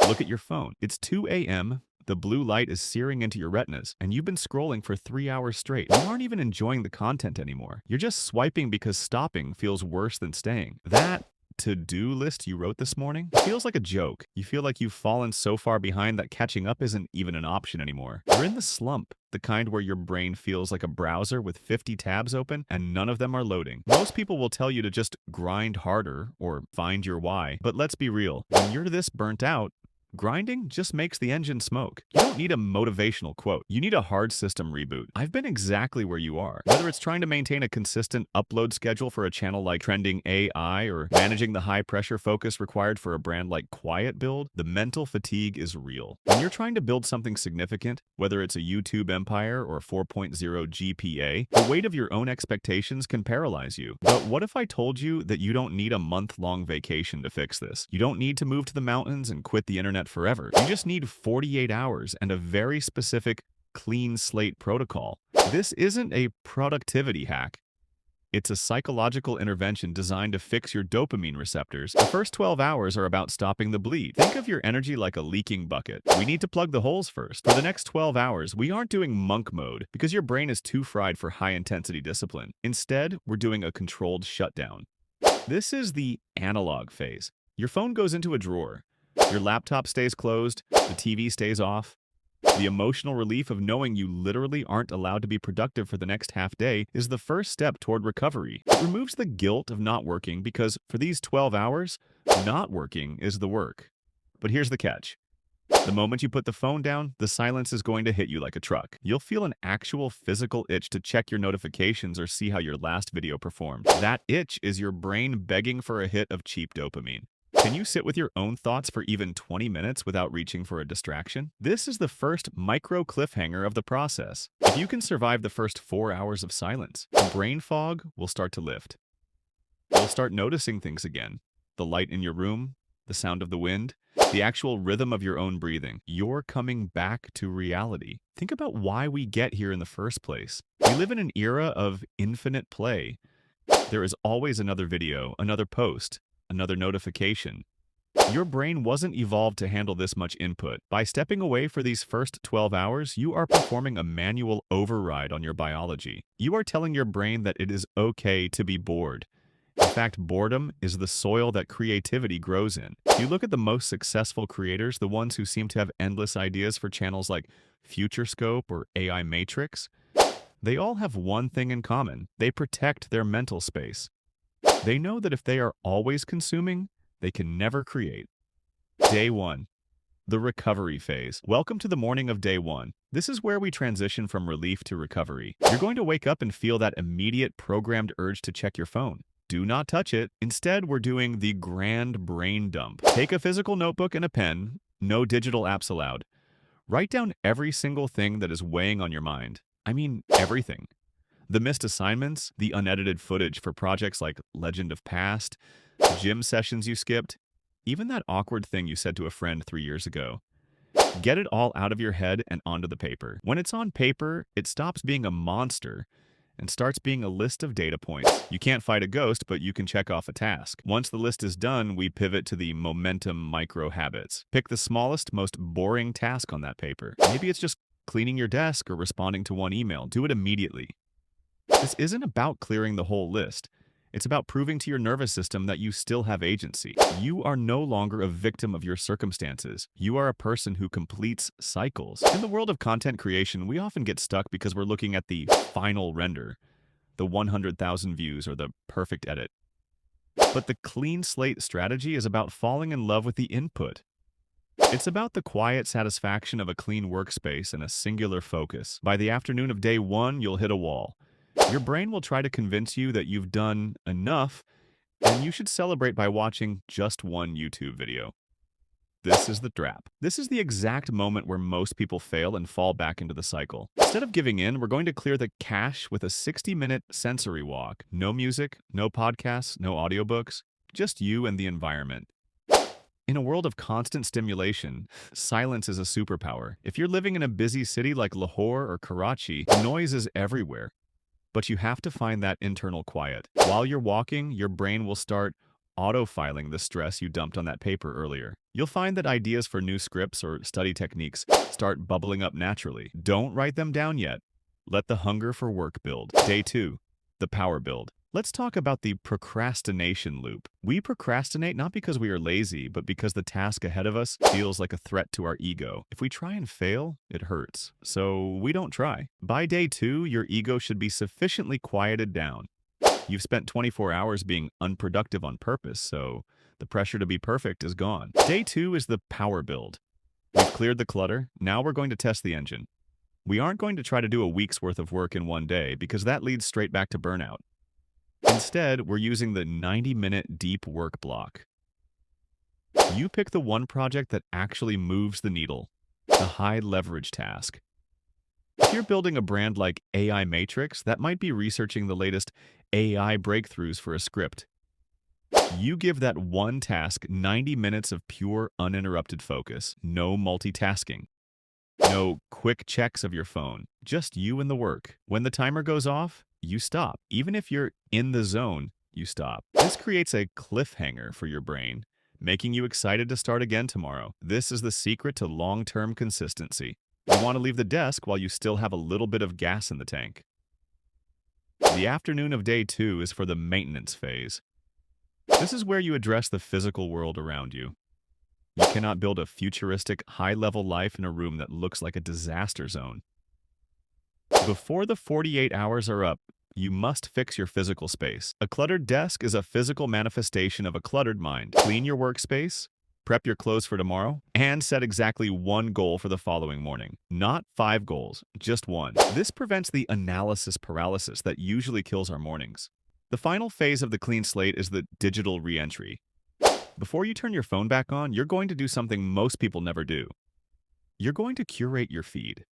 Look at your phone. It's 2 a.m. The blue light is searing into your retinas, and you've been scrolling for 3 hours straight. You aren't even enjoying the content anymore. You're just swiping because stopping feels worse than staying. That to-do list you wrote this morning feels like a joke. You feel like you've fallen so far behind that catching up isn't even an option anymore. You're in the slump, the kind where your brain feels like a browser with 50 tabs open and none of them are loading. Most people will tell you to just grind harder or find your why, but let's be real. When you're this burnt out, grinding just makes the engine smoke. You don't need a motivational quote. You need a hard system reboot. I've been exactly where you are. Whether it's trying to maintain a consistent upload schedule for a channel like Trending AI or managing the high-pressure focus required for a brand like Quiet Build, the mental fatigue is real. When you're trying to build something significant, whether it's a YouTube empire or a 4.0 GPA, the weight of your own expectations can paralyze you. But what if I told you that you don't need a month-long vacation to fix this? You don't need to move to the mountains and quit the internet forever. You just need 48 hours and a very specific Clean Slate Protocol. This isn't a productivity hack. It's a psychological intervention designed to fix your dopamine receptors. The first 12 hours are about stopping the bleed. Think of your energy like a leaking bucket. We need to plug the holes first. For the next 12 hours, we aren't doing monk mode because your brain is too fried for high-intensity discipline. Instead, we're doing a controlled shutdown. This is the analog phase. Your phone goes into a drawer. Your laptop stays closed, the TV stays off. The emotional relief of knowing you literally aren't allowed to be productive for the next half day is the first step toward recovery. It removes the guilt of not working because for these 12 hours, not working is the work. But here's the catch. The moment you put the phone down, the silence is going to hit you like a truck. You'll feel an actual physical itch to check your notifications or see how your last video performed. That itch is your brain begging for a hit of cheap dopamine. Can you sit with your own thoughts for even 20 minutes without reaching for a distraction? This is the first micro cliffhanger of the process. If you can survive the first 4 hours of silence, the brain fog will start to lift. You'll start noticing things again. The light in your room, the sound of the wind, the actual rhythm of your own breathing. You're coming back to reality. Think about why we get here in the first place. We live in an era of infinite play. There is always another video, another post, another notification. Your brain wasn't evolved to handle this much input. By stepping away for these first 12 hours, you are performing a manual override on your biology. You are telling your brain that it is okay to be bored. In fact, boredom is the soil that creativity grows in. If you look at the most successful creators, the ones who seem to have endless ideas for channels like Futurescope or AI Matrix, they all have one thing in common. They protect their mental space. They know that if they are always consuming, they can never create. Day 1. The recovery phase. Welcome to the morning of day 1. This is where we transition from relief to recovery. You're going to wake up and feel that immediate programmed urge to check your phone. Do not touch it. Instead, we're doing the grand brain dump. Take a physical notebook and a pen. No digital apps allowed. Write down every single thing that is weighing on your mind. I mean, everything. The missed assignments, the unedited footage for projects like Legend of Past, the gym sessions you skipped, even that awkward thing you said to a friend 3 years ago. Get it all out of your head and onto the paper. When it's on paper, it stops being a monster and starts being a list of data points. You can't fight a ghost, but you can check off a task. Once the list is done, we pivot to the momentum micro habits. Pick the smallest, most boring task on that paper. Maybe it's just cleaning your desk or responding to one email. Do it immediately. This isn't about clearing the whole list. It's about proving to your nervous system that you still have agency. You are no longer a victim of your circumstances. You are a person who completes cycles. In the world of content creation, we often get stuck because we're looking at the final render, the 100,000 views, or the perfect edit. But the clean slate strategy is about falling in love with the input. It's about the quiet satisfaction of a clean workspace and a singular focus. By the afternoon of day 1, you'll hit a wall. Your brain will try to convince you that you've done enough, and you should celebrate by watching just one YouTube video. This is the trap. This is the exact moment where most people fail and fall back into the cycle. Instead of giving in, we're going to clear the cache with a 60-minute sensory walk. No music, no podcasts, no audiobooks, just you and the environment. In a world of constant stimulation, silence is a superpower. If you're living in a busy city like Lahore or Karachi, noise is everywhere. But you have to find that internal quiet. While you're walking, your brain will start auto-filing the stress you dumped on that paper earlier. You'll find that ideas for new scripts or study techniques start bubbling up naturally. Don't write them down yet. Let the hunger for work build. Day 2. The power build. Let's talk about the procrastination loop. We procrastinate not because we are lazy, but because the task ahead of us feels like a threat to our ego. If we try and fail, it hurts. So we don't try. By day 2, your ego should be sufficiently quieted down. You've spent 24 hours being unproductive on purpose, so the pressure to be perfect is gone. Day 2 is the power build. We've cleared the clutter. Now we're going to test the engine. We aren't going to try to do a week's worth of work in one day because that leads straight back to burnout. Instead, we're using the 90-minute deep work block. You pick the one project that actually moves the needle, the high-leverage task. If you're building a brand like AI Matrix, that might be researching the latest AI breakthroughs for a script. You give that one task 90 minutes of pure, uninterrupted focus. No multitasking. No quick checks of your phone. Just you and the work. When the timer goes off, you stop. Even if you're in the zone, you stop. This creates a cliffhanger for your brain, making you excited to start again tomorrow. This is the secret to long-term consistency. You want to leave the desk while you still have a little bit of gas in the tank. The afternoon of day 2 is for the maintenance phase. This is where you address the physical world around you. You cannot build a futuristic, high-level life in a room that looks like a disaster zone. Before the 48 hours are up, you must fix your physical space. A cluttered desk is a physical manifestation of a cluttered mind. Clean your workspace, prep your clothes for tomorrow, and set exactly one goal for the following morning. Not 5 goals, just one. This prevents the analysis paralysis that usually kills our mornings. The final phase of the clean slate is the digital re-entry. Before you turn your phone back on, you're going to do something most people never do. You're going to curate your feed.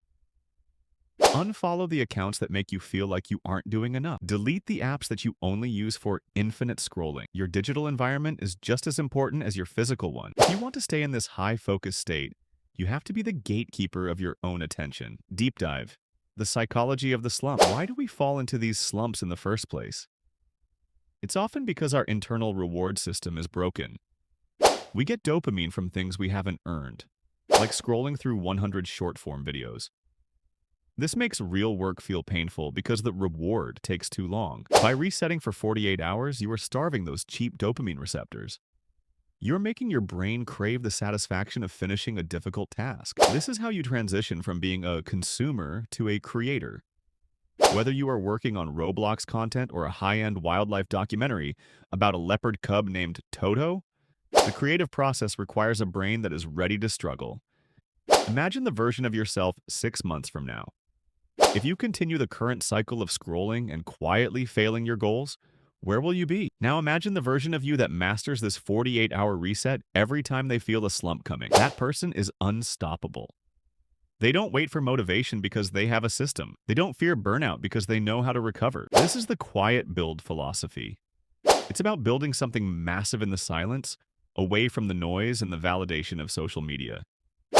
Unfollow the accounts that make you feel like you aren't doing enough. Delete the apps that you only use for infinite scrolling. Your digital environment is just as important as your physical one. If you want to stay in this high-focus state, you have to be the gatekeeper of your own attention. Deep dive. The psychology of the slump. Why do we fall into these slumps in the first place? It's often because our internal reward system is broken. We get dopamine from things we haven't earned, like scrolling through 100 short-form videos. This makes real work feel painful because the reward takes too long. By resetting for 48 hours, you are starving those cheap dopamine receptors. You're making your brain crave the satisfaction of finishing a difficult task. This is how you transition from being a consumer to a creator. Whether you are working on Roblox content or a high-end wildlife documentary about a leopard cub named Toto, the creative process requires a brain that is ready to struggle. Imagine the version of yourself 6 months from now. If you continue the current cycle of scrolling and quietly failing your goals, where will you be? Now imagine the version of you that masters this 48-hour reset every time they feel a slump coming. That person is unstoppable. They don't wait for motivation because they have a system. They don't fear burnout because they know how to recover. This is the quiet build philosophy. It's about building something massive in the silence, away from the noise and the validation of social media.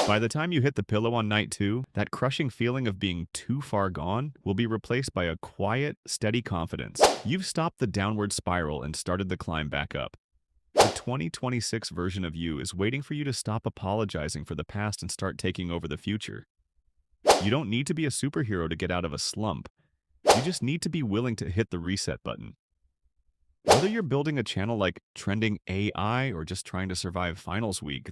By the time you hit the pillow on night 2, that crushing feeling of being too far gone will be replaced by a quiet, steady confidence. You've stopped the downward spiral and started the climb back up. The 2026 version of you is waiting for you to stop apologizing for the past and start taking over the future. You don't need to be a superhero to get out of a slump. You just need to be willing to hit the reset button. Whether you're building a channel like Trending AI or just trying to survive finals week,